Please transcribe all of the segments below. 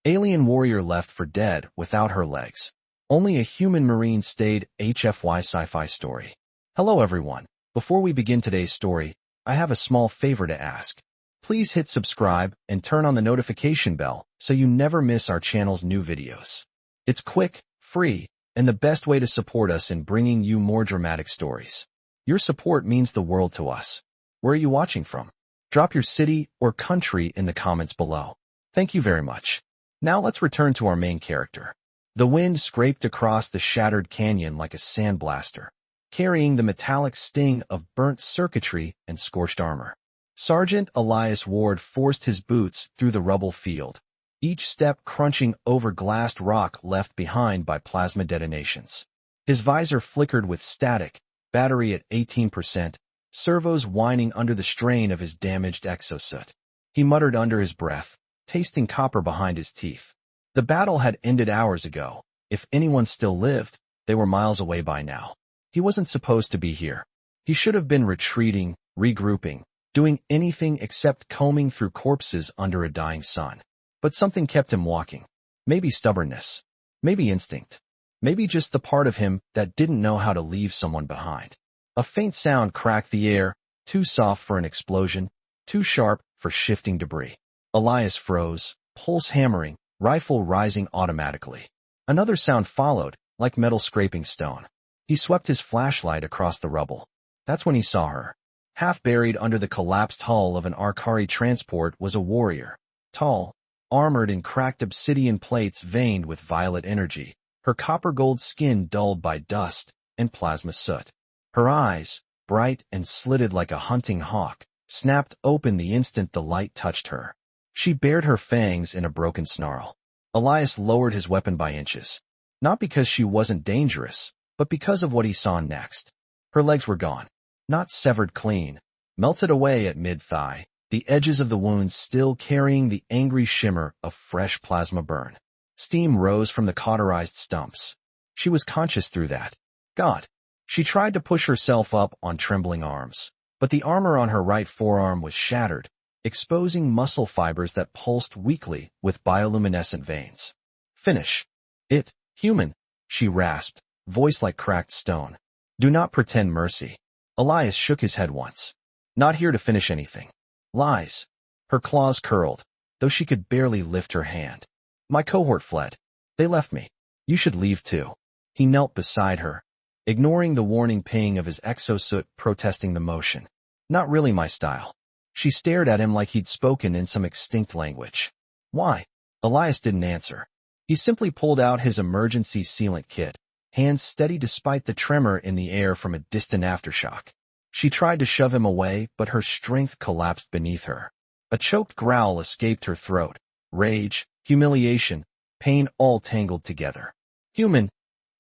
Alien warrior left for dead without her legs. Only a human marine stayed. HFY Sci-Fi story. Hello everyone. Before we begin today's story, I have a small favor to ask. Please hit subscribe and turn on the notification bell so you never miss our channel's new videos. It's quick, free, and the best way to support us in bringing you more dramatic stories. Your support means the world to us. Where are you watching from? Drop your city or country in the comments below. Thank you very much. Now let's return to our main character. The wind scraped across the shattered canyon like a sandblaster, carrying the metallic sting of burnt circuitry and scorched armor. Sergeant Elias Ward forced his boots through the rubble field, each step crunching over glassed rock left behind by plasma detonations. His visor flickered with static, battery at 18%, servos whining under the strain of his damaged exosuit. He muttered under his breath, tasting copper behind his teeth. The battle had ended hours ago. If anyone still lived, they were miles away by now. He wasn't supposed to be here. He should have been retreating, regrouping, doing anything except combing through corpses under a dying sun. But something kept him walking. Maybe stubbornness. Maybe instinct. Maybe just the part of him that didn't know how to leave someone behind. A faint sound cracked the air, too soft for an explosion, too sharp for shifting debris. Elias froze, pulse hammering, rifle rising automatically. Another sound followed, like metal scraping stone. He swept his flashlight across the rubble. That's when he saw her. Half buried under the collapsed hull of an Arkaari transport was a warrior. Tall, armored in cracked obsidian plates veined with violet energy, her copper-gold skin dulled by dust and plasma soot. Her eyes, bright and slitted like a hunting hawk, snapped open the instant the light touched her. She bared her fangs in a broken snarl. Elias lowered his weapon by inches. Not because she wasn't dangerous, but because of what he saw next. Her legs were gone. Not severed clean. Melted away at mid-thigh, the edges of the wounds still carrying the angry shimmer of fresh plasma burn. Steam rose from the cauterized stumps. She was conscious through that. God. She tried to push herself up on trembling arms, but the armor on her right forearm was shattered, exposing muscle fibers that pulsed weakly with bioluminescent veins. Finish it, human, she rasped, voice like cracked stone. Do not pretend mercy. Elias shook his head once. Not here to finish anything. Lies. Her claws curled, though she could barely lift her hand. My cohort fled. They left me. You should leave too. He knelt beside her, ignoring the warning ping of his exosuit protesting the motion. Not really my style. She stared at him like he'd spoken in some extinct language. Why? Elias didn't answer. He simply pulled out his emergency sealant kit, hands steady despite the tremor in the air from a distant aftershock. She tried to shove him away, but her strength collapsed beneath her. A choked growl escaped her throat. Rage, humiliation, pain all tangled together. Human,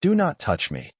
do not touch me.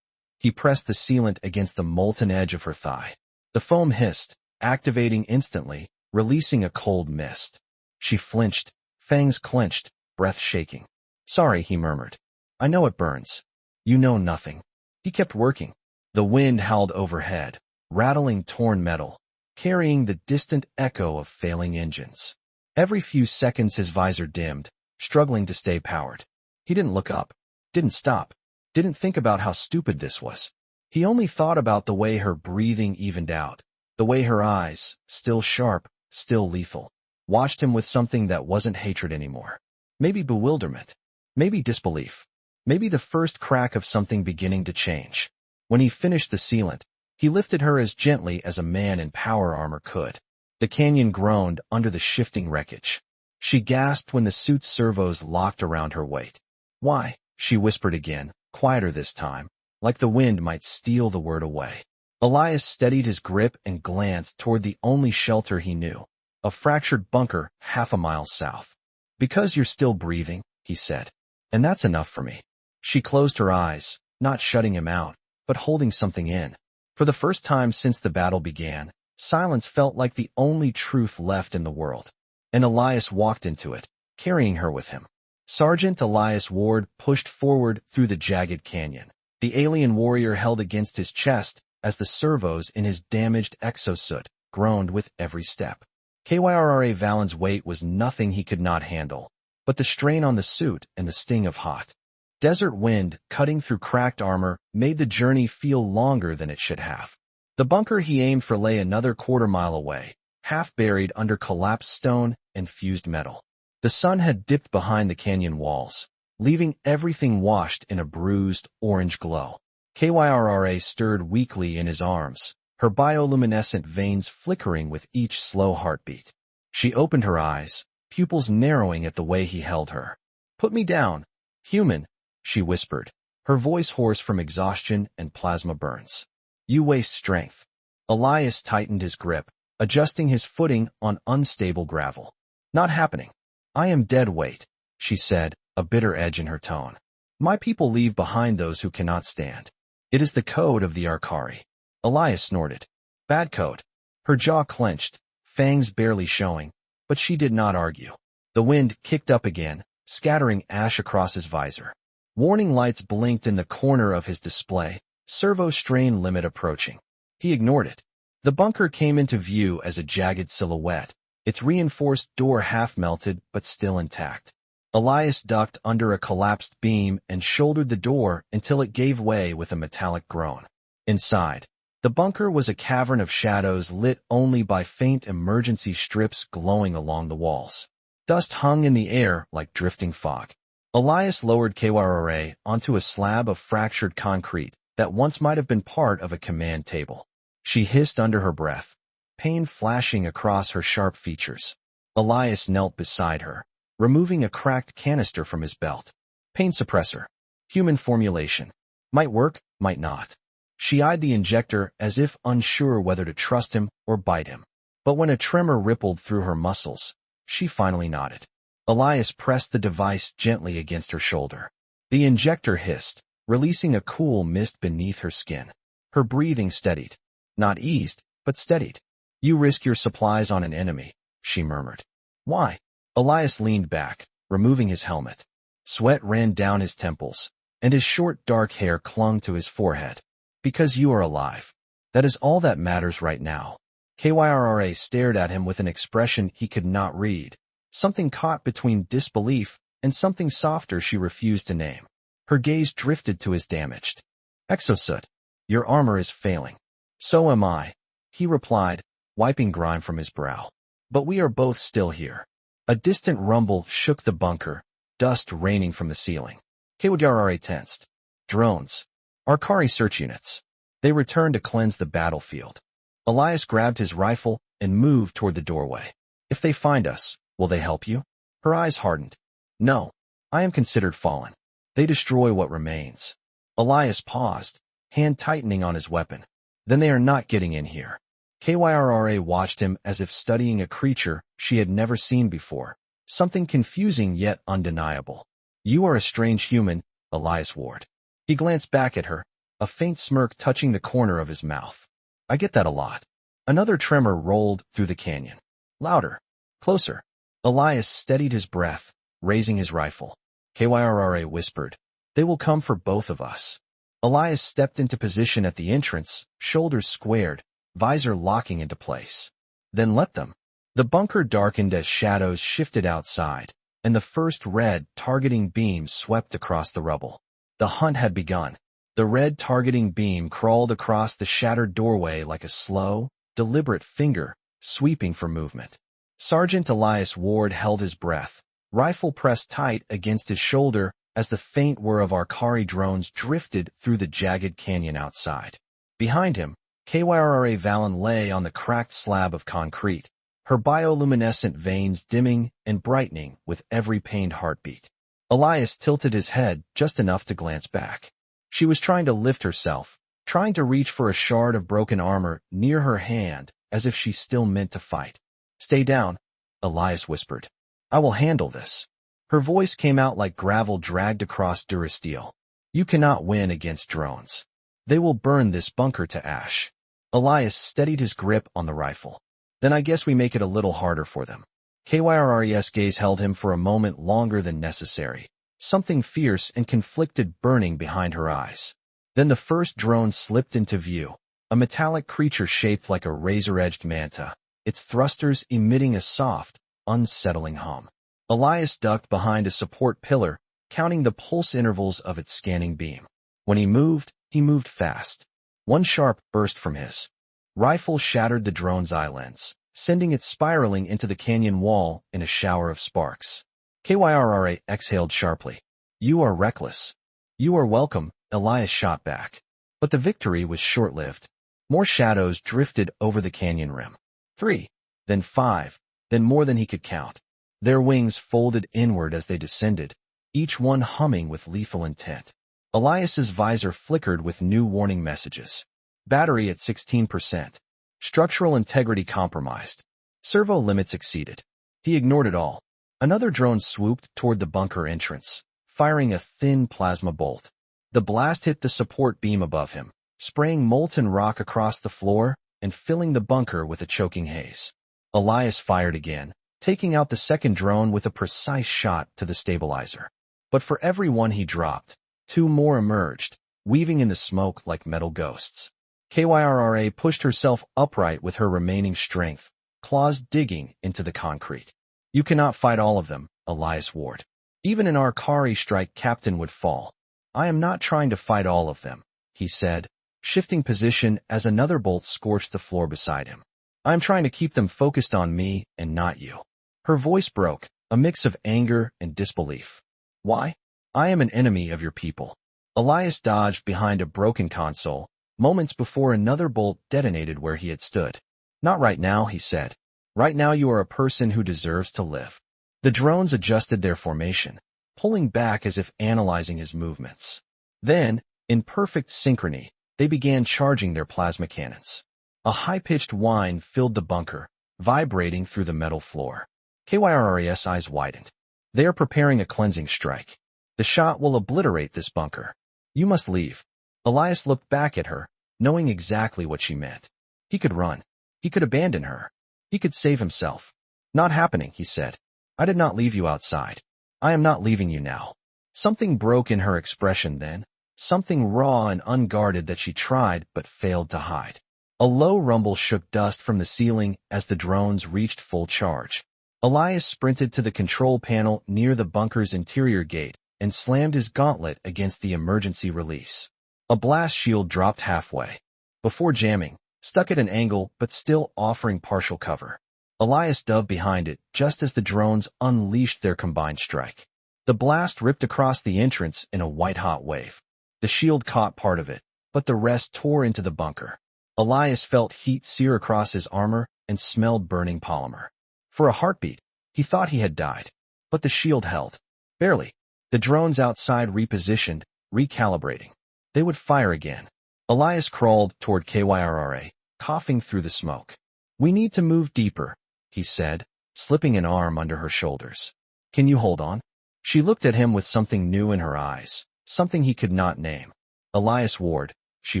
He pressed the sealant against the molten edge of her thigh. The foam hissed, activating instantly, releasing a cold mist. She flinched, fangs clenched, breath shaking. Sorry, he murmured. I know it burns. You know nothing. He kept working. The wind howled overhead, rattling torn metal, carrying the distant echo of failing engines. Every few seconds his visor dimmed, struggling to stay powered. He didn't look up, didn't stop, didn't think about how stupid this was. He only thought about the way her breathing evened out, the way her eyes, still sharp, still lethal, watched him with something that wasn't hatred anymore. Maybe bewilderment. Maybe disbelief. Maybe the first crack of something beginning to change. When he finished the sealant, he lifted her as gently as a man in power armor could. The canyon groaned under the shifting wreckage. She gasped when the suit's servos locked around her weight. Why? She whispered again, quieter this time, like the wind might steal the word away. Elias steadied his grip and glanced toward the only shelter he knew, a fractured bunker half a mile south. Because you're still breathing, he said. And that's enough for me. She closed her eyes, not shutting him out, but holding something in. For the first time since the battle began, silence felt like the only truth left in the world. And Elias walked into it, carrying her with him. Sergeant Elias Ward pushed forward through the jagged canyon. The alien warrior held against his chest as the servos in his damaged exosuit groaned with every step. Kyrr'a Valon's weight was nothing he could not handle, but the strain on the suit and the sting of hot desert wind cutting through cracked armor made the journey feel longer than it should have. The bunker he aimed for lay another quarter-mile away, half buried under collapsed stone and fused metal. The sun had dipped behind the canyon walls, leaving everything washed in a bruised, orange glow. Kyrr'a stirred weakly in his arms, her bioluminescent veins flickering with each slow heartbeat. She opened her eyes, pupils narrowing at the way he held her. "Put me down, human," she whispered, her voice hoarse from exhaustion and plasma burns. "You waste strength." Elias tightened his grip, adjusting his footing on unstable gravel. "Not happening. I am dead weight," she said, a bitter edge in her tone. "My people leave behind those who cannot stand. It is the code of the Arkaari." Elias snorted. "Bad code." Her jaw clenched, fangs barely showing, but she did not argue. The wind kicked up again, scattering ash across his visor. Warning lights blinked in the corner of his display, servo strain limit approaching. He ignored it. The bunker came into view as a jagged silhouette, its reinforced door half melted but still intact. Elias ducked under a collapsed beam and shouldered the door until it gave way with a metallic groan. Inside, the bunker was a cavern of shadows lit only by faint emergency strips glowing along the walls. Dust hung in the air like drifting fog. Elias lowered Kyrr'a onto a slab of fractured concrete that once might have been part of a command table. She hissed under her breath, pain flashing across her sharp features. Elias knelt beside her, removing a cracked canister from his belt. Pain suppressor. Human formulation. Might work, might not. She eyed the injector as if unsure whether to trust him or bite him. But when a tremor rippled through her muscles, she finally nodded. Elias pressed the device gently against her shoulder. The injector hissed, releasing a cool mist beneath her skin. Her breathing steadied. Not eased, but steadied. "You risk your supplies on an enemy," she murmured. "Why?" Elias leaned back, removing his helmet. Sweat ran down his temples, and his short dark hair clung to his forehead. "Because you are alive. That is all that matters right now." Kyrr'a stared at him with an expression he could not read, something caught between disbelief and something softer she refused to name. Her gaze drifted to his damaged exosuit. "Your armor is failing." "So am I," he replied, wiping grime from his brow. "But we are both still here." A distant rumble shook the bunker, dust raining from the ceiling. Kyrr'a tensed. Drones. Arkaari search units. They returned to cleanse the battlefield. Elias grabbed his rifle and moved toward the doorway. "If they find us, will they help you?" Her eyes hardened. "No. I am considered fallen. They destroy what remains." Elias paused, hand tightening on his weapon. "Then they are not getting in here." Kyrr'a watched him as if studying a creature she had never seen before, something confusing yet undeniable. "You are a strange human, Elias Ward." He glanced back at her, a faint smirk touching the corner of his mouth. "I get that a lot." Another tremor rolled through the canyon. Louder. Closer. Elias steadied his breath, raising his rifle. Kyrr'a whispered, "They will come for both of us." Elias stepped into position at the entrance, shoulders squared, visor locking into place. "Then let them." The bunker darkened as shadows shifted outside, and the first red targeting beam swept across the rubble. The hunt had begun. The red targeting beam crawled across the shattered doorway like a slow, deliberate finger, sweeping for movement. Sergeant Elias Ward held his breath, rifle pressed tight against his shoulder as the faint whir of Arkaari drones drifted through the jagged canyon outside. Behind him, Kyrr'a Valon lay on the cracked slab of concrete, her bioluminescent veins dimming and brightening with every pained heartbeat. Elias tilted his head just enough to glance back. She was trying to lift herself, trying to reach for a shard of broken armor near her hand as if she still meant to fight. "Stay down," Elias whispered. "I will handle this." Her voice came out like gravel dragged across durasteel. "You cannot win against drones. They will burn this bunker to ash." Elias steadied his grip on the rifle. "Then I guess we make it a little harder for them." Kyrra'a's gaze held him for a moment longer than necessary, something fierce and conflicted burning behind her eyes. Then the first drone slipped into view, a metallic creature shaped like a razor-edged manta, its thrusters emitting a soft, unsettling hum. Elias ducked behind a support pillar, counting the pulse intervals of its scanning beam. When he moved fast. One sharp burst from his rifle shattered the drone's eye lens, sending it spiraling into the canyon wall in a shower of sparks. Kyrr'a exhaled sharply. "You are reckless." "You are welcome," Elias shot back. But the victory was short-lived. More shadows drifted over the canyon rim. 3, then 5, then more than he could count. Their wings folded inward as they descended, each one humming with lethal intent. Elias's visor flickered with new warning messages. Battery at 16%. Structural integrity compromised. Servo limits exceeded. He ignored it all. Another drone swooped toward the bunker entrance, firing a thin plasma bolt. The blast hit the support beam above him, spraying molten rock across the floor and filling the bunker with a choking haze. Elias fired again, taking out the second drone with a precise shot to the stabilizer. But for every one he dropped, 2 more emerged, weaving in the smoke like metal ghosts. Kyrr'a pushed herself upright with her remaining strength, claws digging into the concrete. "You cannot fight all of them, Elias Ward. Even an Arkaari strike captain would fall." "I am not trying to fight all of them," he said, shifting position as another bolt scorched the floor beside him. "I am trying to keep them focused on me and not you." Her voice broke, a mix of anger and disbelief. "Why? I am an enemy of your people." Elias dodged behind a broken console, moments before another bolt detonated where he had stood. "Not right now," he said. "Right now you are a person who deserves to live." The drones adjusted their formation, pulling back as if analyzing his movements. Then, in perfect synchrony, they began charging their plasma cannons. A high-pitched whine filled the bunker, vibrating through the metal floor. Kyrra''s eyes widened. "They are preparing a cleansing strike. The shot will obliterate this bunker. You must leave." Elias looked back at her, knowing exactly what she meant. He could run. He could abandon her. He could save himself. "Not happening," he said. "I did not leave you outside. I am not leaving you now." Something broke in her expression then, something raw and unguarded that she tried but failed to hide. A low rumble shook dust from the ceiling as the drones reached full charge. Elias sprinted to the control panel near the bunker's interior gate and slammed his gauntlet against the emergency release. A blast shield dropped halfway. Before jamming, stuck at an angle but still offering partial cover. Elias dove behind it just as the drones unleashed their combined strike. The blast ripped across the entrance in a white-hot wave. The shield caught part of it, but the rest tore into the bunker. Elias felt heat sear across his armor and smelled burning polymer. For a heartbeat, he thought he had died. But the shield held. Barely. The drones outside repositioned, recalibrating. They would fire again. Elias crawled toward Kyrr'a, coughing through the smoke. "We need to move deeper," he said, slipping an arm under her shoulders. "Can you hold on?" She looked at him with something new in her eyes, something he could not name. "Elias Ward," she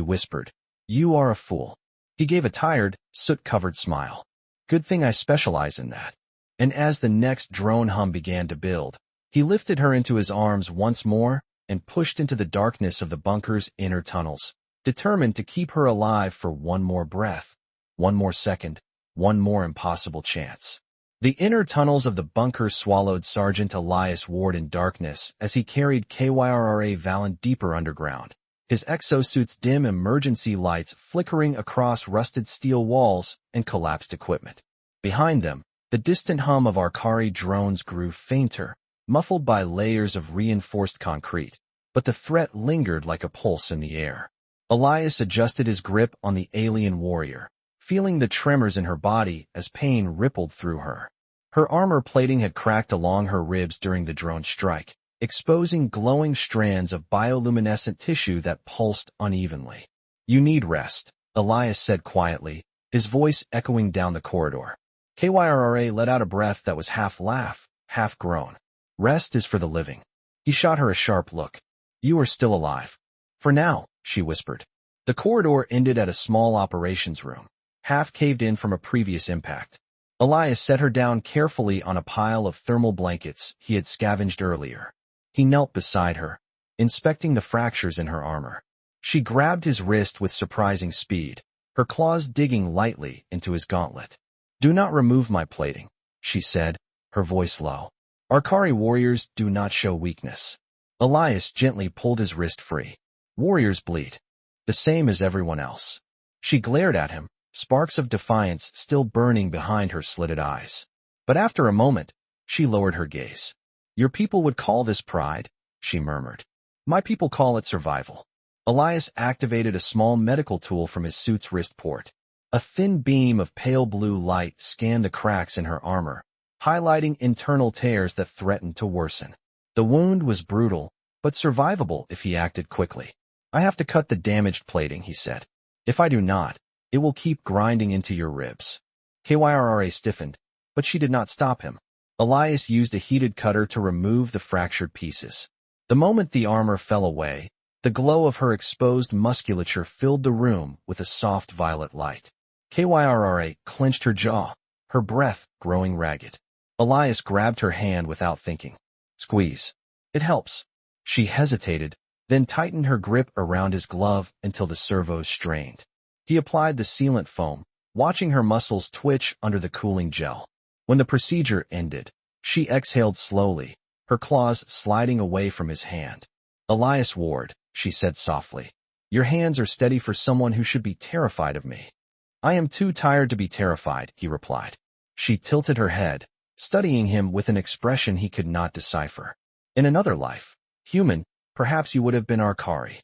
whispered, "you are a fool." He gave a tired, soot-covered smile. "Good thing I specialize in that." And as the next drone hum began to build, he lifted her into his arms once more and pushed into the darkness of the bunker's inner tunnels, determined to keep her alive for one more breath, one more second, one more impossible chance. The inner tunnels of the bunker swallowed Sergeant Elias Ward in darkness as he carried Kyrr'a Valon deeper underground, his exosuit's dim emergency lights flickering across rusted steel walls and collapsed equipment. Behind them, the distant hum of Arkaari drones grew fainter, muffled by layers of reinforced concrete, but the threat lingered like a pulse in the air. Elias adjusted his grip on the alien warrior, feeling the tremors in her body as pain rippled through her. Her armor plating had cracked along her ribs during the drone strike, exposing glowing strands of bioluminescent tissue that pulsed unevenly. "You need rest," Elias said quietly, his voice echoing down the corridor. Kyrr'a let out a breath that was half laugh, half groan. "Rest is for the living." He shot her a sharp look. "You are still alive." "For now," she whispered. The corridor ended at a small operations room, half caved in from a previous impact. Elias set her down carefully on a pile of thermal blankets he had scavenged earlier. He knelt beside her, inspecting the fractures in her armor. She grabbed his wrist with surprising speed, her claws digging lightly into his gauntlet. "Do not remove my plating," she said, her voice low. Arkaari warriors do not show weakness. Elias gently pulled his wrist free. Warriors bleed. The same as everyone else. She glared at him, sparks of defiance still burning behind her slitted eyes. But after a moment, she lowered her gaze. Your people would call this pride, she murmured. My people call it survival. Elias activated a small medical tool from his suit's wrist port. A thin beam of pale blue light scanned the cracks in her armor, highlighting internal tears that threatened to worsen. The wound was brutal, but survivable if he acted quickly. I have to cut the damaged plating, he said. If I do not, it will keep grinding into your ribs. Kyrr'a stiffened, but she did not stop him. Elias used a heated cutter to remove the fractured pieces. The moment the armor fell away, the glow of her exposed musculature filled the room with a soft violet light. Kyrr'a clenched her jaw, her breath growing ragged. Elias grabbed her hand without thinking. Squeeze. It helps. She hesitated, then tightened her grip around his glove until the servos strained. He applied the sealant foam, watching her muscles twitch under the cooling gel. When the procedure ended, she exhaled slowly, her claws sliding away from his hand. Elias Ward, she said softly. Your hands are steady for someone who should be terrified of me. I am too tired to be terrified, he replied. She tilted her head, studying him with an expression he could not decipher. In another life, human, perhaps you would have been Arkaari.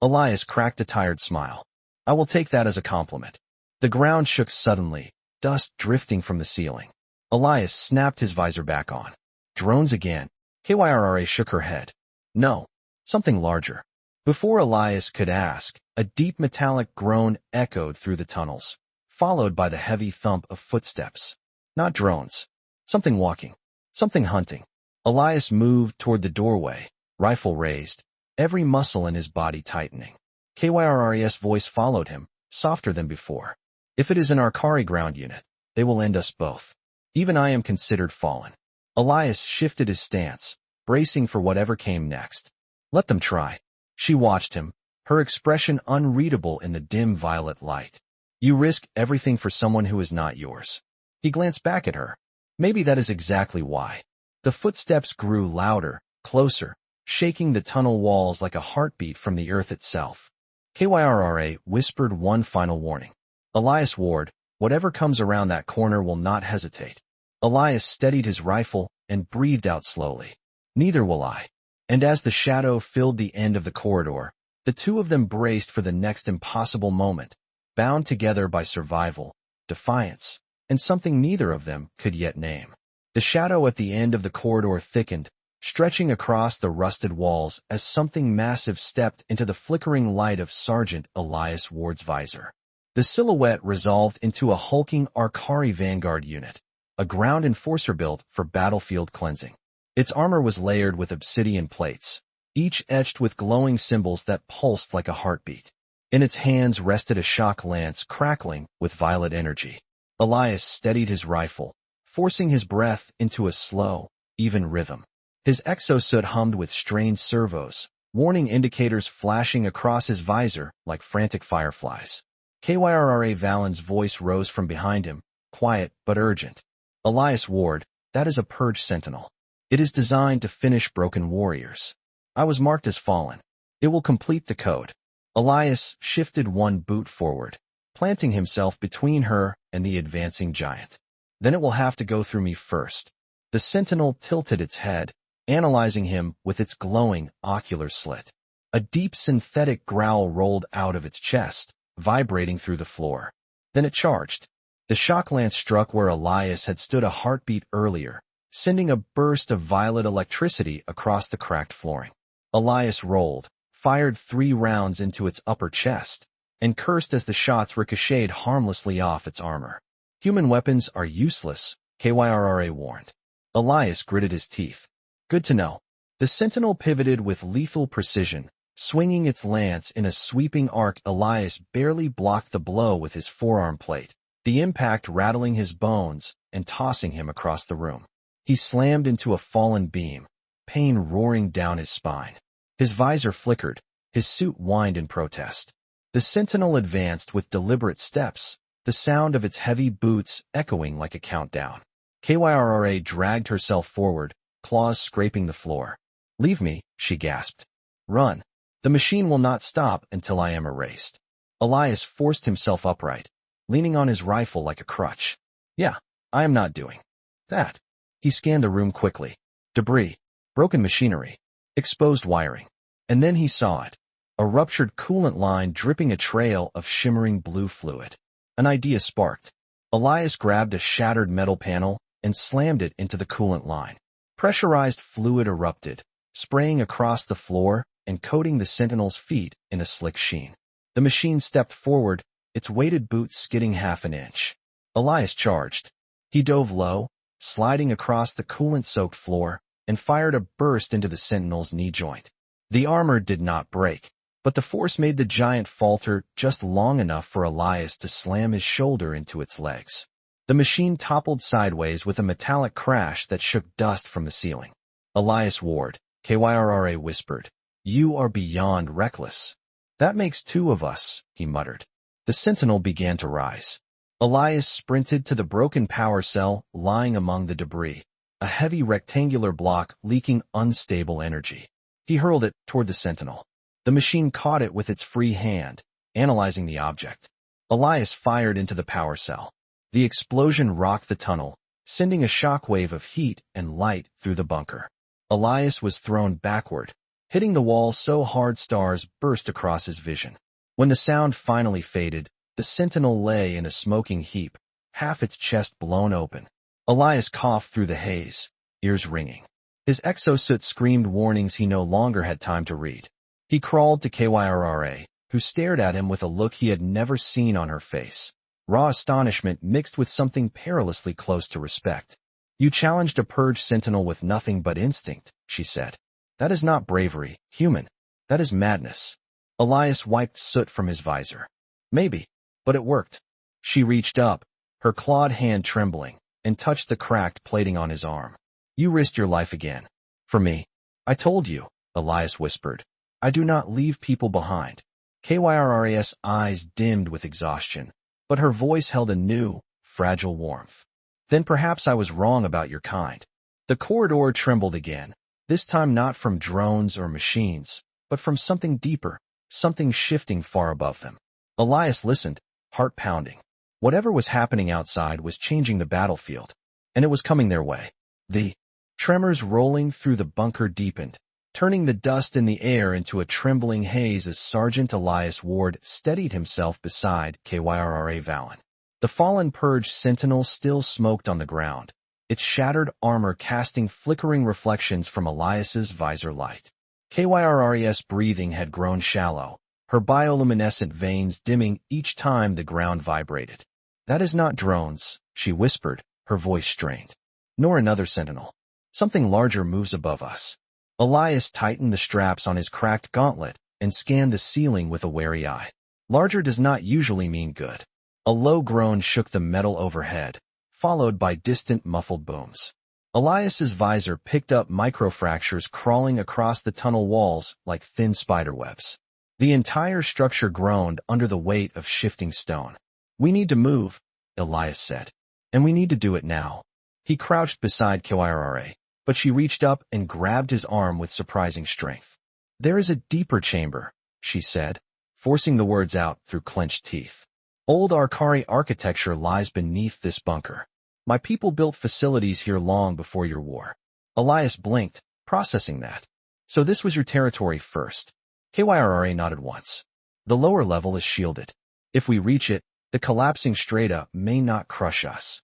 Elias cracked a tired smile. I will take that as a compliment. The ground shook suddenly, dust drifting from the ceiling. Elias snapped his visor back on. Drones again. Kyrr'a shook her head. No, something larger. Before Elias could ask, a deep metallic groan echoed through the tunnels, followed by the heavy thump of footsteps. Not drones. Something walking. Something hunting. Elias moved toward the doorway, rifle raised, every muscle in his body tightening. Kyrra's voice followed him, softer than before. If it is an Arkaari ground unit, they will end us both. Even I am considered fallen. Elias shifted his stance, bracing for whatever came next. Let them try. She watched him, her expression unreadable in the dim violet light. You risk everything for someone who is not yours. He glanced back at her. Maybe that is exactly why. The footsteps grew louder, closer, shaking the tunnel walls like a heartbeat from the earth itself. Kyrra whispered one final warning. Elias Ward, whatever comes around that corner will not hesitate. Elias steadied his rifle and breathed out slowly. Neither will I. And as the shadow filled the end of the corridor, the two of them braced for the next impossible moment, bound together by survival, defiance, and something neither of them could yet name. The shadow at the end of the corridor thickened, stretching across the rusted walls as something massive stepped into the flickering light of Sergeant Elias Ward's visor. The silhouette resolved into a hulking Arkaari Vanguard unit, a ground enforcer built for battlefield cleansing. Its armor was layered with obsidian plates, each etched with glowing symbols that pulsed like a heartbeat. In its hands rested a shock lance crackling with violet energy. Elias steadied his rifle, forcing his breath into a slow, even rhythm. His exosuit hummed with strained servos, warning indicators flashing across his visor like frantic fireflies. Kyrra Valon's voice rose from behind him, quiet but urgent. Elias Ward, that is a Purge Sentinel. It is designed to finish broken warriors. I was marked as fallen. It will complete the code. Elias shifted one boot forward, planting himself between her and the advancing giant. Then it will have to go through me first. The sentinel tilted its head, analyzing him with its glowing ocular slit. A deep synthetic growl rolled out of its chest, vibrating through the floor. Then it charged. The shock lance struck where Elias had stood a heartbeat earlier, sending a burst of violet electricity across the cracked flooring. Elias rolled, fired 3 rounds into its upper chest, and cursed as the shots ricocheted harmlessly off its armor. Human weapons are useless, Kyrra warned. Elias gritted his teeth. Good to know. The sentinel pivoted with lethal precision, swinging its lance in a sweeping arc. Elias barely blocked the blow with his forearm plate, the impact rattling his bones and tossing him across the room. He slammed into a fallen beam, pain roaring down his spine. His visor flickered, his suit whined in protest. The sentinel advanced with deliberate steps, the sound of its heavy boots echoing like a countdown. Kyrra dragged herself forward, claws scraping the floor. "Leave me," she gasped. "Run. The machine will not stop until I am erased." Elias forced himself upright, leaning on his rifle like a crutch. "Yeah, I am not doing that." He scanned the room quickly. Debris, broken machinery, exposed wiring. And then he saw it. A ruptured coolant line dripping a trail of shimmering blue fluid. An idea sparked. Elias grabbed a shattered metal panel and slammed it into the coolant line. Pressurized fluid erupted, spraying across the floor and coating the Sentinel's feet in a slick sheen. The machine stepped forward, its weighted boots skidding half an inch. Elias charged. He dove low, sliding across the coolant-soaked floor, and fired a burst into the Sentinel's knee joint. The armor did not break, but the force made the giant falter just long enough for Elias to slam his shoulder into its legs. The machine toppled sideways with a metallic crash that shook dust from the ceiling. "Elias Ward," Kyrr'a whispered. "You are beyond reckless." "That makes two of us," he muttered. The Sentinel began to rise. Elias sprinted to the broken power cell lying among the debris, a heavy rectangular block leaking unstable energy. He hurled it toward the Sentinel. The machine caught it with its free hand, analyzing the object. Elias fired into the power cell. The explosion rocked the tunnel, sending a shockwave of heat and light through the bunker. Elias was thrown backward, hitting the wall so hard stars burst across his vision. When the sound finally faded, the Sentinel lay in a smoking heap, half its chest blown open. Elias coughed through the haze, ears ringing. His exosuit screamed warnings he no longer had time to read. He crawled to Kyrr'a, who stared at him with a look he had never seen on her face. Raw astonishment mixed with something perilously close to respect. "You challenged a Purge Sentinel with nothing but instinct," she said. "That is not bravery, human. That is madness." Elias wiped soot from his visor. "Maybe, but it worked." She reached up, her clawed hand trembling, and touched the cracked plating on his arm. "You risked your life again. For me." "I told you," Elias whispered. "I do not leave people behind." Kyrra''s eyes dimmed with exhaustion, but her voice held a new, fragile warmth. "Then perhaps I was wrong about your kind." The corridor trembled again, this time not from drones or machines, but from something deeper, something shifting far above them. Elias listened, heart pounding. Whatever was happening outside was changing the battlefield, and it was coming their way. The tremors rolling through the bunker deepened, turning the dust in the air into a trembling haze as Sergeant Elias Ward steadied himself beside Kyrr'a Valon. The fallen Purge Sentinel still smoked on the ground, its shattered armor casting flickering reflections from Elias's visor light. Kyrra''s breathing had grown shallow, her bioluminescent veins dimming each time the ground vibrated. "That is not drones," she whispered, her voice strained. "Nor another Sentinel. Something larger moves above us." Elias tightened the straps on his cracked gauntlet and scanned the ceiling with a wary eye. Larger does not usually mean good. A low groan shook the metal overhead, followed by distant muffled booms. Elias's visor picked up microfractures crawling across the tunnel walls like thin spiderwebs. The entire structure groaned under the weight of shifting stone. "We need to move," Elias said. "And we need to do it now." He crouched beside Kyrr'a, but she reached up and grabbed his arm with surprising strength. "There is a deeper chamber," she said, forcing the words out through clenched teeth. "Old Arkaari architecture lies beneath this bunker. My people built facilities here long before your war." Elias blinked, processing that. "So this was your territory first." Kyrr'a nodded once. "The lower level is shielded. If we reach it, the collapsing strata may not crush us."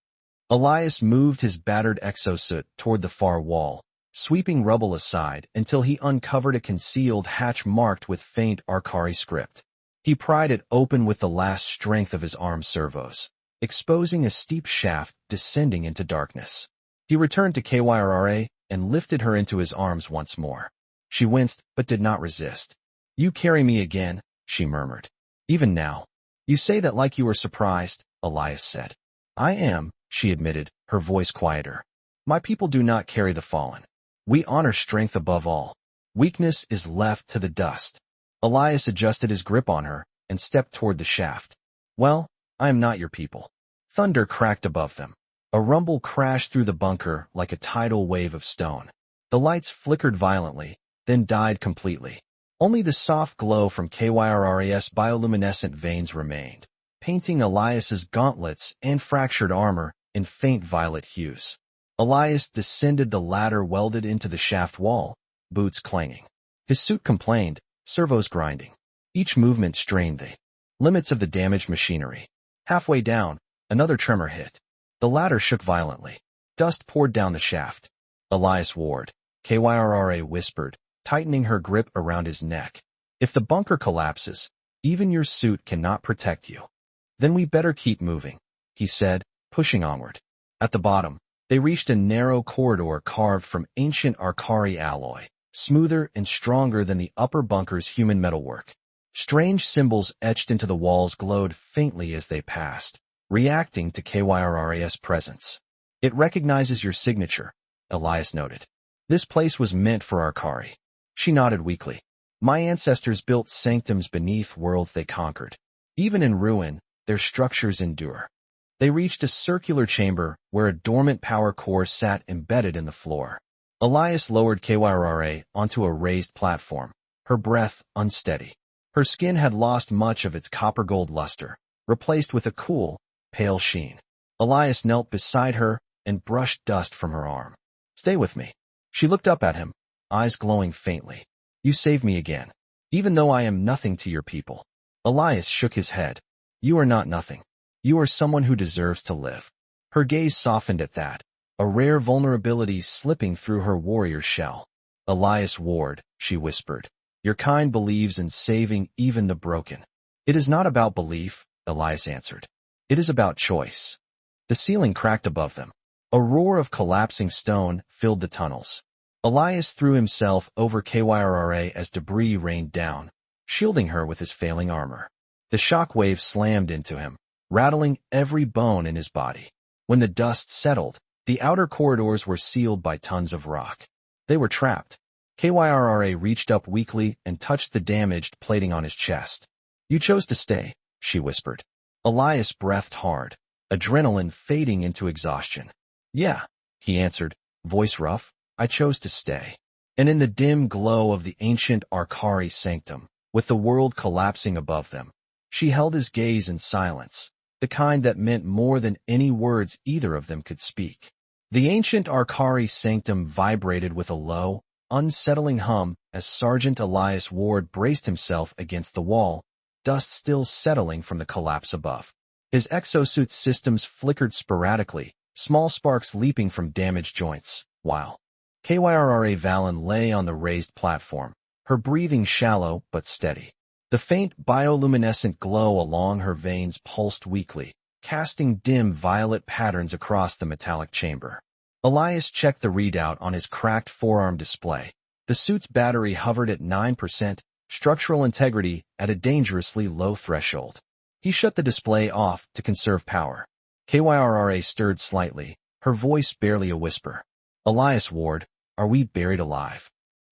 Elias moved his battered exosuit toward the far wall, sweeping rubble aside until he uncovered a concealed hatch marked with faint Arkaari script. He pried it open with the last strength of his arm servos, exposing a steep shaft descending into darkness. He returned to Kyrr'a and lifted her into his arms once more. She winced but did not resist. "You carry me again," she murmured. "Even now." "You say that like you were surprised," Elias said. "I am," she admitted, her voice quieter. "My people do not carry the fallen. We honor strength above all. Weakness is left to the dust." Elias adjusted his grip on her and stepped toward the shaft. "Well, I am not your people." Thunder cracked above them. A rumble crashed through the bunker like a tidal wave of stone. The lights flickered violently, then died completely. Only the soft glow from Kyrra's bioluminescent veins remained, painting Elias's gauntlets and fractured armor in faint violet hues. Elias descended the ladder welded into the shaft wall, boots clanging. His suit complained, servos grinding. Each movement strained the limits of the damaged machinery. Halfway down, another tremor hit. The ladder shook violently. Dust poured down the shaft. Elias Ward, Kyrra whispered, tightening her grip around his neck. If the bunker collapses, even your suit cannot protect you. Then we better keep moving, he said, pushing onward. At the bottom, they reached a narrow corridor carved from ancient Arkaari alloy, smoother and stronger than the upper bunker's human metalwork. Strange symbols etched into the walls glowed faintly as they passed, reacting to Kyrra's presence. It recognizes your signature, Elias noted. This place was meant for Arkaari. She nodded weakly. My ancestors built sanctums beneath worlds they conquered. Even in ruin, their structures endure. They reached a circular chamber where a dormant power core sat embedded in the floor. Elias lowered Kyrra onto a raised platform, her breath unsteady. Her skin had lost much of its copper-gold luster, replaced with a cool, pale sheen. Elias knelt beside her and brushed dust from her arm. Stay with me. She looked up at him, eyes glowing faintly. You saved me again, even though I am nothing to your people. Elias shook his head. You are not nothing. You are someone who deserves to live. Her gaze softened at that, a rare vulnerability slipping through her warrior shell. Elias Ward, she whispered. Your kind believes in saving even the broken. It is not about belief, Elias answered. It is about choice. The ceiling cracked above them. A roar of collapsing stone filled the tunnels. Elias threw himself over Kyrra as debris rained down, shielding her with his failing armor. The shock wave slammed into him, rattling every bone in his body. When the dust settled, the outer corridors were sealed by tons of rock. They were trapped. Kyrra reached up weakly and touched the damaged plating on his chest. You chose to stay, she whispered. Elias breathed hard, adrenaline fading into exhaustion. Yeah, he answered, voice rough. I chose to stay. And in the dim glow of the ancient Arkaari sanctum, with the world collapsing above them, she held his gaze in silence, the kind that meant more than any words either of them could speak. The ancient Arkaari sanctum vibrated with a low, unsettling hum as Sergeant Elias Ward braced himself against the wall, dust still settling from the collapse above. His exosuit systems flickered sporadically, small sparks leaping from damaged joints, while Kyrra Valon lay on the raised platform, her breathing shallow but steady. The faint bioluminescent glow along her veins pulsed weakly, casting dim violet patterns across the metallic chamber. Elias checked the readout on his cracked forearm display. The suit's battery hovered at 9%, structural integrity at a dangerously low threshold. He shut the display off to conserve power. Kyrra stirred slightly, her voice barely a whisper. Elias Ward, are we buried alive?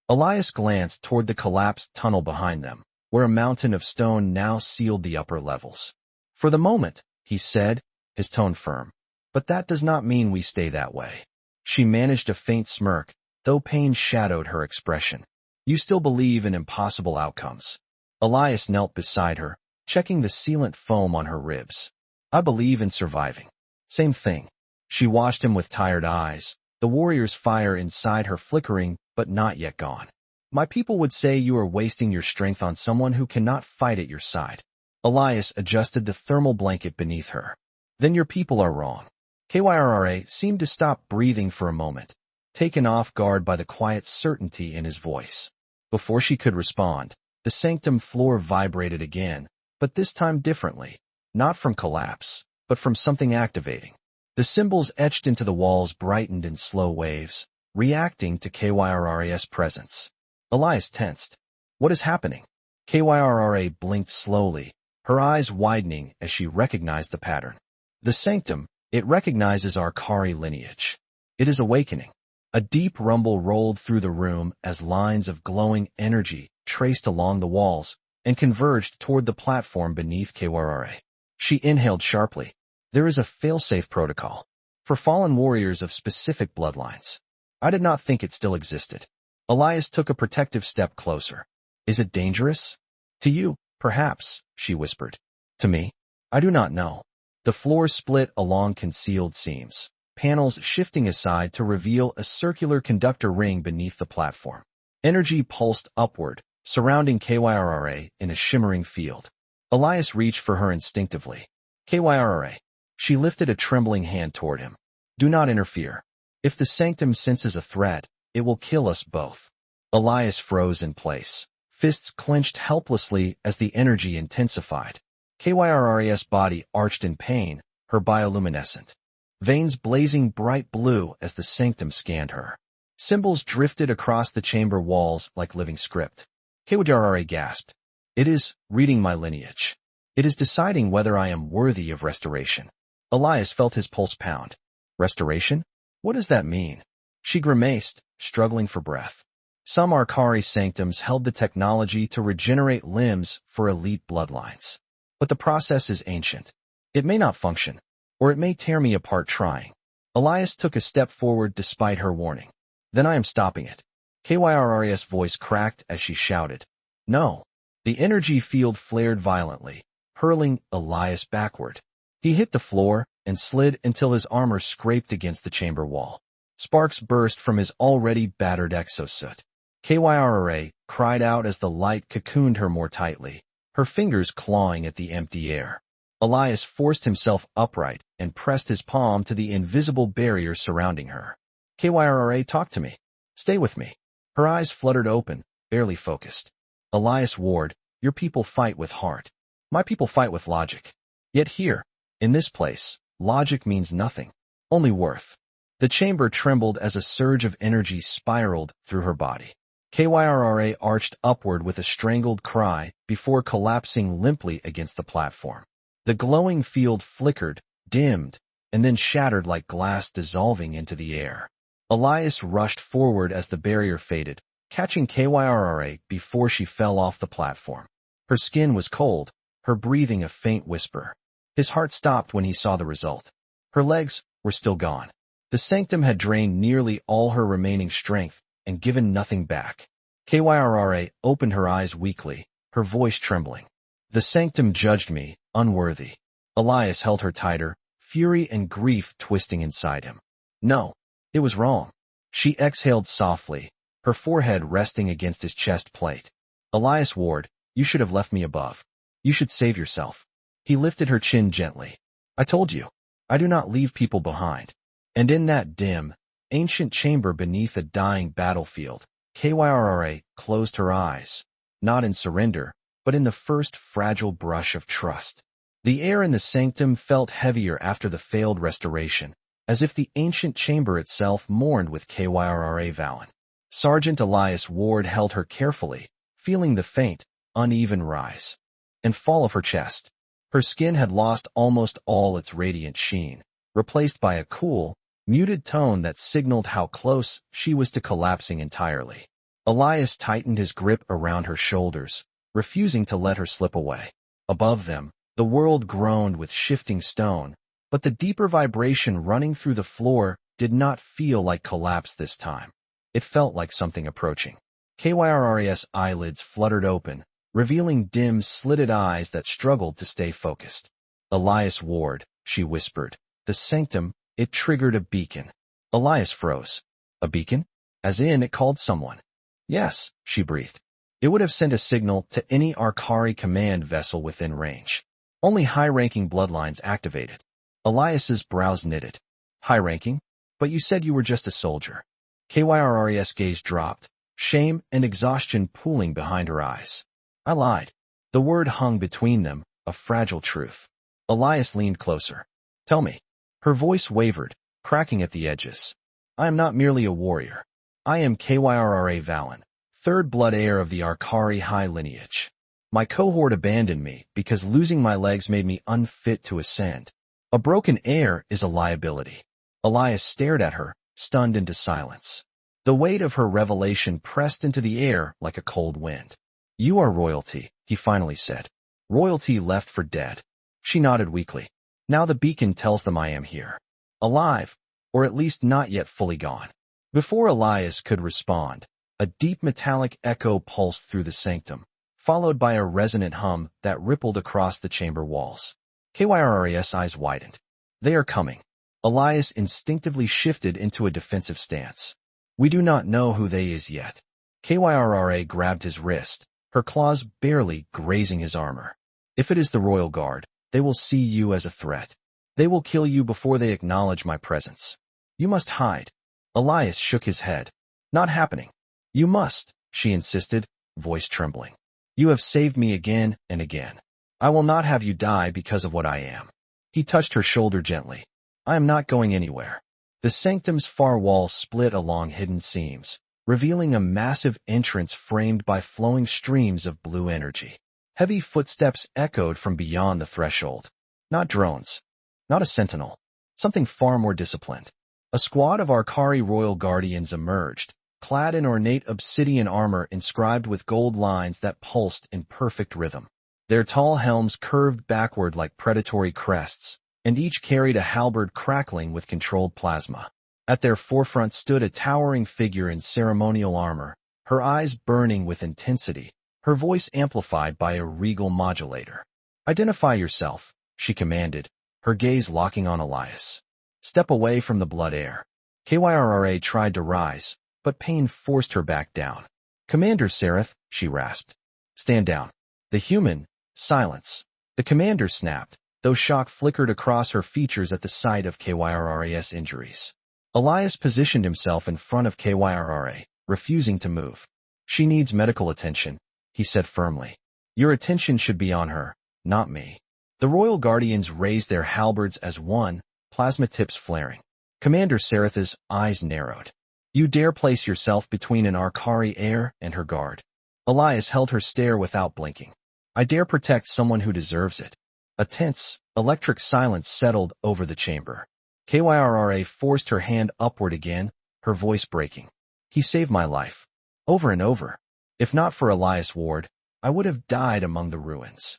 Elias glanced toward the collapsed tunnel behind them, where a mountain of stone now sealed the upper levels. For the moment, he said, his tone firm. But that does not mean we stay that way. She managed a faint smirk, though pain shadowed her expression. You still believe in impossible outcomes. Elias knelt beside her, checking the sealant foam on her ribs. I believe in surviving. Same thing. She watched him with tired eyes, the warrior's fire inside her flickering but not yet gone. My people would say you are wasting your strength on someone who cannot fight at your side. Elias adjusted the thermal blanket beneath her. Then your people are wrong. Kyrra seemed to stop breathing for a moment, taken off guard by the quiet certainty in his voice. Before she could respond, the sanctum floor vibrated again, but this time differently, not from collapse, but from something activating. The symbols etched into the walls brightened in slow waves, reacting to Kyrra's presence. Elias tensed. What is happening? Kyrra blinked slowly, her eyes widening as she recognized the pattern. The sanctum, it recognizes Arkaari lineage. It is awakening. A deep rumble rolled through the room as lines of glowing energy traced along the walls and converged toward the platform beneath Kyrra. She inhaled sharply. There is a failsafe protocol for fallen warriors of specific bloodlines. I did not think it still existed. Elias took a protective step closer. Is it dangerous? To you, perhaps, she whispered. To me? I do not know. The floor split along concealed seams, panels shifting aside to reveal a circular conductor ring beneath the platform. Energy pulsed upward, surrounding Kyrr'a in a shimmering field. Elias reached for her instinctively. Kyrr'a. She lifted a trembling hand toward him. Do not interfere. If the sanctum senses a threat, it will kill us both. Elias froze in place, fists clenched helplessly as the energy intensified. Kyrra's body arched in pain, her bioluminescent veins blazing bright blue as the sanctum scanned her. Symbols drifted across the chamber walls like living script. Kyrra gasped. It is reading my lineage. It is deciding whether I am worthy of restoration. Elias felt his pulse pound. Restoration? What does that mean? She grimaced, struggling for breath. Some Arkaari sanctums held the technology to regenerate limbs for elite bloodlines. But the process is ancient. It may not function, or it may tear me apart trying. Elias took a step forward despite her warning. Then I am stopping it. Kyrra's voice cracked as she shouted. No. The energy field flared violently, hurling Elias backward. He hit the floor and slid until his armor scraped against the chamber wall. Sparks burst from his already battered exosuit. Kyrra cried out as the light cocooned her more tightly, her fingers clawing at the empty air. Elias forced himself upright and pressed his palm to the invisible barrier surrounding her. Kyrra, talk to me. Stay with me. Her eyes fluttered open, barely focused. Elias Ward, your people fight with heart. My people fight with logic. Yet here, in this place, logic means nothing, only worth. The chamber trembled as a surge of energy spiraled through her body. Kyrra arched upward with a strangled cry before collapsing limply against the platform. The glowing field flickered, dimmed, and then shattered like glass dissolving into the air. Elias rushed forward as the barrier faded, catching Kyrra before she fell off the platform. Her skin was cold, her breathing a faint whisper. His heart stopped when he saw the result. Her legs were still gone. The sanctum had drained nearly all her remaining strength and given nothing back. Kyrra opened her eyes weakly, her voice trembling. The sanctum judged me, unworthy. Elias held her tighter, fury and grief twisting inside him. No, it was wrong. She exhaled softly, her forehead resting against his chest plate. Elias Ward, you should have left me above. You should save yourself. He lifted her chin gently. I told you, I do not leave people behind. And in that dim, ancient chamber beneath a dying battlefield, Kyrra closed her eyes, not in surrender, but in the first fragile brush of trust. The air in the sanctum felt heavier after the failed restoration, as if the ancient chamber itself mourned with Kyrra Valon. Sergeant Elias Ward held her carefully, feeling the faint, uneven rise and fall of her chest. Her skin had lost almost all its radiant sheen, replaced by a cool, muted tone that signaled how close she was to collapsing entirely. Elias tightened his grip around her shoulders, refusing to let her slip away. Above them, the world groaned with shifting stone, but the deeper vibration running through the floor did not feel like collapse this time. It felt like something approaching. Kyrra's eyelids fluttered open, revealing dim, slitted eyes that struggled to stay focused. Elias Ward, she whispered. The sanctum, it triggered a beacon. Elias froze. A beacon? As in it called someone. Yes, she breathed. It would have sent a signal to any Arkaari command vessel within range. Only high-ranking bloodlines activated. Elias's brows knitted. High-ranking? But you said you were just a soldier. Kyrra's gaze dropped, shame and exhaustion pooling behind her eyes. I lied. The word hung between them, a fragile truth. Elias leaned closer. Tell me. Her voice wavered, cracking at the edges. I am not merely a warrior. I am Kyrra Valon, third blood heir of the Arkaari high lineage. My cohort abandoned me because losing my legs made me unfit to ascend. A broken heir is a liability. Elias stared at her, stunned into silence. The weight of her revelation pressed into the air like a cold wind. You are royalty, he finally said. Royalty left for dead. She nodded weakly. Now the beacon tells them I am here. Alive, or at least not yet fully gone. Before Elias could respond, a deep metallic echo pulsed through the sanctum, followed by a resonant hum that rippled across the chamber walls. Kyrra's eyes widened. They are coming. Elias instinctively shifted into a defensive stance. We do not know who they is yet. Kyrra grabbed his wrist, her claws barely grazing his armor. If it is the Royal Guard, they will see you as a threat. They will kill you before they acknowledge my presence. You must hide. Elias shook his head. Not happening. You must, she insisted, voice trembling. You have saved me again and again. I will not have you die because of what I am. He touched her shoulder gently. I am not going anywhere. The sanctum's far wall split along hidden seams, revealing a massive entrance framed by flowing streams of blue energy. Heavy footsteps echoed from beyond the threshold. Not drones. Not a sentinel. Something far more disciplined. A squad of Arkaari Royal Guardians emerged, clad in ornate obsidian armor inscribed with gold lines that pulsed in perfect rhythm. Their tall helms curved backward like predatory crests, and each carried a halberd crackling with controlled plasma. At their forefront stood a towering figure in ceremonial armor, her eyes burning with intensity, her voice amplified by a regal modulator. Identify yourself, she commanded, her gaze locking on Elias. Step away from the blood air. Kyrra tried to rise, but pain forced her back down. Commander Sereth, she rasped. Stand down. The human, silence. The commander snapped, though shock flickered across her features at the sight of Kyrra's injuries. Elias positioned himself in front of Kyrra, refusing to move. She needs medical attention, he said firmly. Your attention should be on her, not me. The Royal Guardians raised their halberds as one, plasma tips flaring. Commander Sereth's eyes narrowed. You dare place yourself between an Arkaari heir and her guard. Elias held her stare without blinking. I dare protect someone who deserves it. A tense, electric silence settled over the chamber. Kyrra forced her hand upward again, her voice breaking. He saved my life. Over and over. If not for Elias Ward, I would have died among the ruins.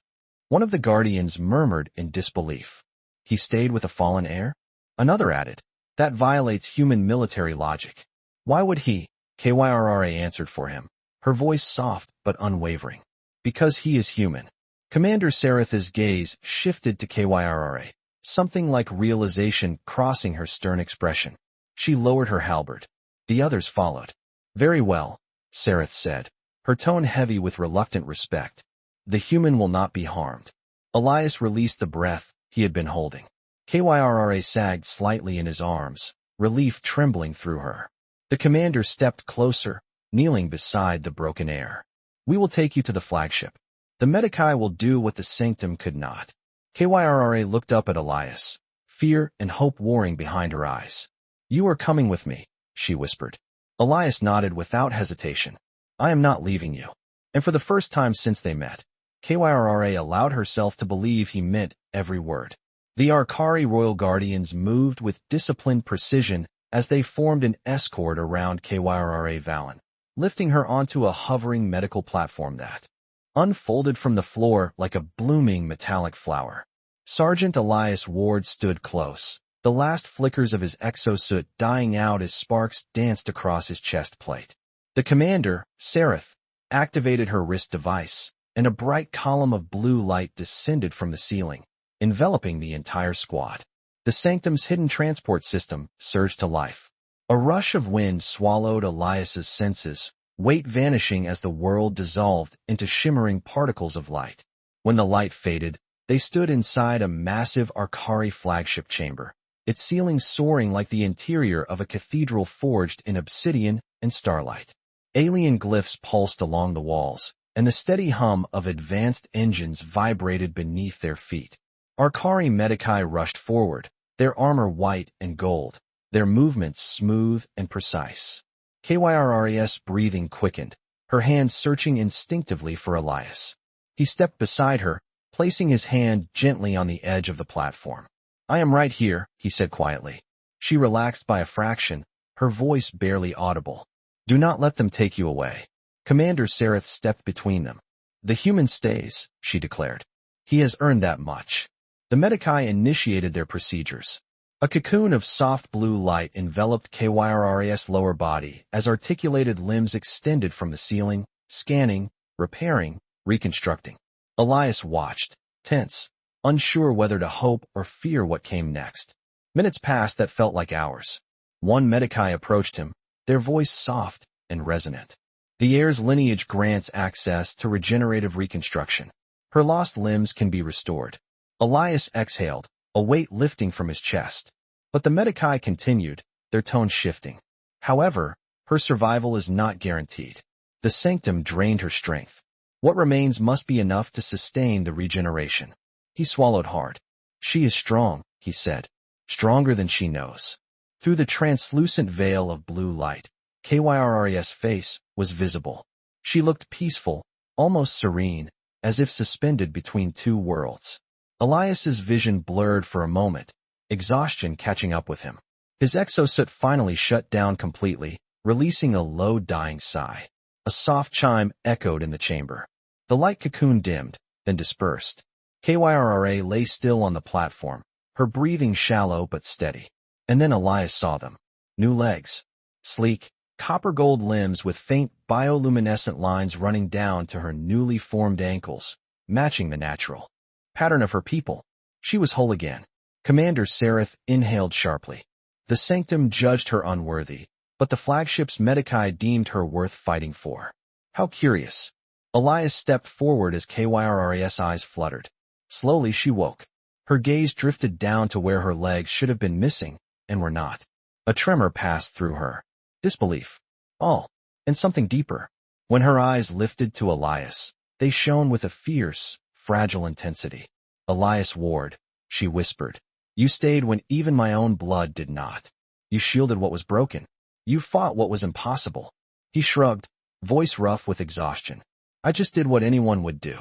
One of the guardians murmured in disbelief. He stayed with a fallen heir? Another added. That violates human military logic. Why would he? Kyrra answered for him, her voice soft but unwavering. Because he is human. Commander Sereth's gaze shifted to Kyrra, something like realization crossing her stern expression. She lowered her halberd. The others followed. Very well, Sereth said, her tone heavy with reluctant respect. The human will not be harmed. Elias released the breath he had been holding. Kyrra sagged slightly in his arms, relief trembling through her. The commander stepped closer, kneeling beside the broken heir. We will take you to the flagship. The medicae will do what the sanctum could not. Kyrra looked up at Elias, fear and hope warring behind her eyes. You are coming with me, she whispered. Elias nodded without hesitation. I am not leaving you. And for the first time since they met, Kyrra allowed herself to believe he meant every word. The Arkaari Royal Guardians moved with disciplined precision as they formed an escort around Kyrr'a Valon, lifting her onto a hovering medical platform that unfolded from the floor like a blooming metallic flower. Sergeant Elias Ward stood close, the last flickers of his exosuit dying out as sparks danced across his chest plate. The commander, Sereth, activated her wrist device, and a bright column of blue light descended from the ceiling, enveloping the entire squad. The sanctum's hidden transport system surged to life. A rush of wind swallowed Elias's senses, weight vanishing as the world dissolved into shimmering particles of light. When the light faded, they stood inside a massive Arkaari flagship chamber, its ceiling soaring like the interior of a cathedral forged in obsidian and starlight. Alien glyphs pulsed along the walls, and the steady hum of advanced engines vibrated beneath their feet. Arkaari medicae rushed forward, their armor white and gold, their movements smooth and precise. Kyrra's breathing quickened, her hand searching instinctively for Elias. He stepped beside her, placing his hand gently on the edge of the platform. I am right here, he said quietly. She relaxed by a fraction, her voice barely audible. Do not let them take you away. Commander Sereth stepped between them. The human stays, she declared. He has earned that much. The medicae initiated their procedures. A cocoon of soft blue light enveloped Kyrra's lower body as articulated limbs extended from the ceiling, scanning, repairing, reconstructing. Elias watched, tense, unsure whether to hope or fear what came next. Minutes passed that felt like hours. One medicae approached him, their voice soft and resonant. The heir's lineage grants access to regenerative reconstruction. Her lost limbs can be restored. Elias exhaled, a weight lifting from his chest. But the medicae continued, their tone shifting. However, her survival is not guaranteed. The sanctum drained her strength. What remains must be enough to sustain the regeneration. He swallowed hard. She is strong, he said. Stronger than she knows. Through the translucent veil of blue light, Kyrra's face was visible. She looked peaceful, almost serene, as if suspended between two worlds. Elias's vision blurred for a moment, exhaustion catching up with him. His exosuit finally shut down completely, releasing a low dying sigh. A soft chime echoed in the chamber. The light cocoon dimmed, then dispersed. Kyrra lay still on the platform, her breathing shallow but steady. And then Elias saw them. New legs. Sleek, copper-gold limbs with faint bioluminescent lines running down to her newly formed ankles, matching the natural pattern of her people. She was whole again. Commander Sereth inhaled sharply. The sanctum judged her unworthy, but the flagship's medicae deemed her worth fighting for. How curious. Elias stepped forward as Kyrra's eyes fluttered. Slowly she woke. Her gaze drifted down to where her legs should have been missing, and were not. A tremor passed through her. Disbelief. Awe. And something deeper. When her eyes lifted to Elias, they shone with a fierce, fragile intensity. Elias Ward, she whispered. You stayed when even my own blood did not. You shielded what was broken. You fought what was impossible. He shrugged, voice rough with exhaustion. I just did what anyone would do.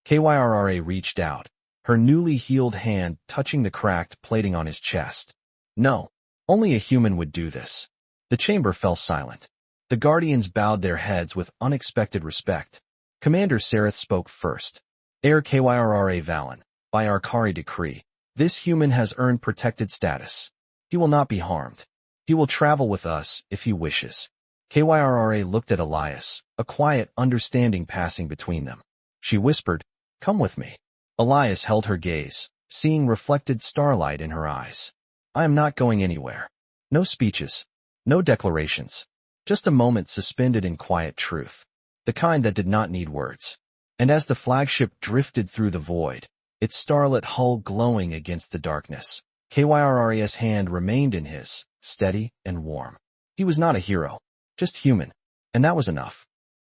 Kyrra reached out, her newly healed hand touching the cracked plating on his chest. No, only a human would do this. The chamber fell silent. The guardians bowed their heads with unexpected respect. Commander Sereth spoke first. Heir Kyrra Valon, by Arkaari decree, this human has earned protected status. He will not be harmed. He will travel with us if he wishes. Kyrra looked at Elias, a quiet understanding passing between them. She whispered, Come with me. Elias held her gaze, seeing reflected starlight in her eyes. I am not going anywhere. No speeches. No declarations. Just a moment suspended in quiet truth. The kind that did not need words. And as the flagship drifted through the void, its starlit hull glowing against the darkness, Kyrra's hand remained in his, steady and warm. He was not a hero, just human, and that was enough.